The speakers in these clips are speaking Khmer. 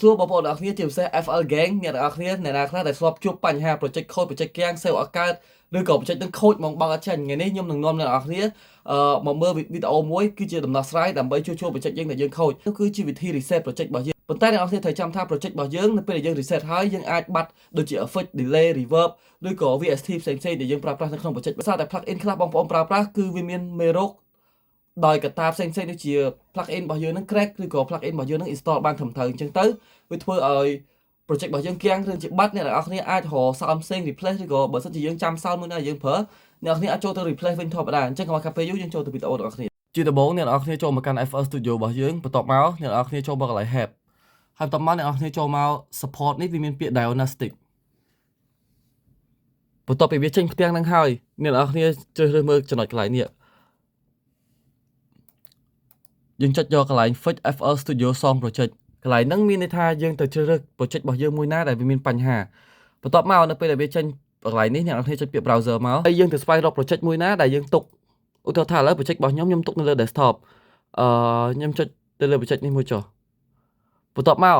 សួរបងប្អូនអ្នកគ្នាជាពិសេស FL Gang អ្នកនរគ្នាអ្នកណាខ្លះដែលធ្លាប់ជួបបញ្ហា project ខូច project គាំង save អត់កើតឬក៏ project នឹងខូចមកបើអត់ចាញ់ថ្ងៃនេះខ្ញុំនឹងនាំអ្នកនរគ្នាមកមើលវីដេអូមួយគឺជាដំណោះស្រាយដើម្បីជួយ project យើងដែលយើងខូចនោះគឺជាវិធី reset project របស់យើងប៉ុន្តែអ្នកនរគ្នាត្រូវចាំថា project របស់យើងនៅពេលដែលយើង reset ហើយយើងអាចបាត់ដូចជា effect delay reverb ឬក៏ VST ផ្សេងៗដែលយើងប្រើប្រាស់នៅក្នុង project ដោយសារតែ plugin ខ្លះបងប្អូនប្រើប្រាស់គឺវាមានមេរោគដោយកត្តាផ្សេងៗដូចជា plugin របស់យើងនឹង crack ឬក៏ plugin របស់យើងនឹង install បានត្រឹមត្រូវអញ្ចឹងទៅវាធ្វើឲ្យ project របស់យើងគាំងឬជាបាត់អ្នកនរគ្នាអាចរក sound ផ្សេង replace ឬក៏បើសិនជាយើងចាំ sound មួយណាយើងប្រើអ្នកនរគ្នាអាចចូលទៅ replace វិញធម្មតាអញ្ចឹងកុំឲ្យកាពេលយូរយើងចូលទៅវីដេអូរបស់គ្នាជាដំបូងអ្នកនរគ្នាចូលមកកាន់ FL Studio របស់យើងបន្ទាប់មកអ្នកនរគ្នាចូលមកកន្លែង help ហើយបន្ទាប់មកអ្នកនរគ្នាចូលមក support នេះវាមានពាក្យ diagnostic បន្ទាប់ពីវាចេញផ្ទាំងនឹងហើយអ្នកនរគ្នាជ្រើសរើសមើលចំណុចកន្លែងនេះយើងចុចយកកន្លែង Fix FL Studio Song Project កន្លែងហ្នឹងមានន័យថាយើងទៅជ្រើសរើស project របស់យើងមួយណាដែលវាមានបញ្ហាបន្ទាប់មកនៅពេលដែលវាចេញកន្លែងនេះអ្នកនរគ្នាចុចពាក្យ browser មកហើយយើងទៅស្វែងរក project មួយណាដែលយើងទុកឧទាហរណ៍ថាឥឡូវ project របស់ខ្ញុំទុកនៅលើ desktop ខ្ញុំចុចទៅលើ project នេះមួយចុះបន្ទាប់មក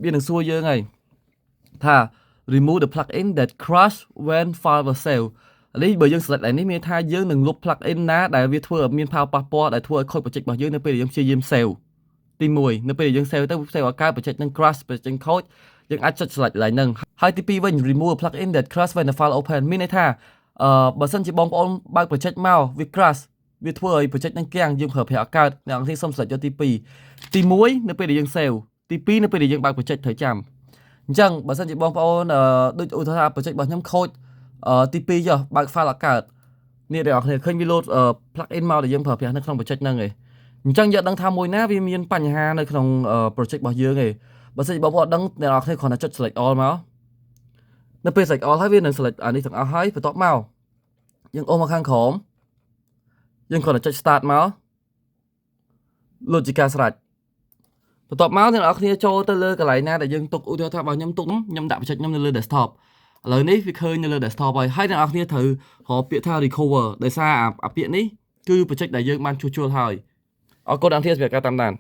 វានឹងសួរយើងហើយថា remove the plugin that crash when file was saved នេះបើយើង select នេះមានថាយើងនឹងលុប plugin ណាដែលវាធ្វើឲ្យមានផលប៉ះពាល់ដែលធ្វើឲ្យខូច project របស់យើងនៅពេលដែលយើងព្យាយាម save ទី1នៅពេលដែលយើង save ទៅ save ឲ្យកើត project នឹង crash project ខូចយើងអាចចុច select កន្លែងហ្នឹងហើយទី2វិញ remove plugin that crash when the file open មានន័យថាបើសិនជាបងប្អូនបើក project មកវា crash វាធ្វើឲ្យ project នឹងគាំងយើងប្រើប្រាស់អត់កើតអ្នកនរគ្នាសុំ select យកទី2ទី1នៅពេលដែលយើង save ទី2នៅពេលដែលយើងបើក project ត្រូវចាំអញ្ចឹងបើសិនជាបងប្អូនដូចឧទាហរណ៍ project របស់ខ្ញុំខូចទី2ចុះបើក file អត់កើតនេះអ្នកនរគ្នាឃើញវា load plugin មកដែលយើងប្រើប្រាស់នៅក្នុង project ហ្នឹងឯងអញ្ចឹងយកដឹងថាមួយណាវាមានបញ្ហានៅក្នុង project របស់យើងឯងបើសិនជាបងប្អូនដឹងអ្នកនរគ្នាគ្រាន់តែចុច select all មកនៅពេល select all ហើយវានឹង select អានេះទាំងអស់ហើយបន្ទាប់មកយើងអូសមកខាងក្រោមយើងគ្រាន់តែចុច start មក load ជាការស្រេចបន្ទាប់មកអ្នកនរគ្នាចូលទៅលើកន្លែងណាដែលយើងទុកឧទាហរណ៍ថាបើខ្ញុំទុកខ្ញុំដាក់ project ខ្ញុំនៅលើ desktop ឥឡូវនេះវាឃើញនៅលើ desktop ហើយអ្នកនរគ្នាត្រូវរកពាក្យថា recover ដោយសារអាពាក្យនេះគឺ project ដែលយើងបានជួសជុលហើយអរគុណអ្នកនរគ្នាសម្រាប់ការតាមដាន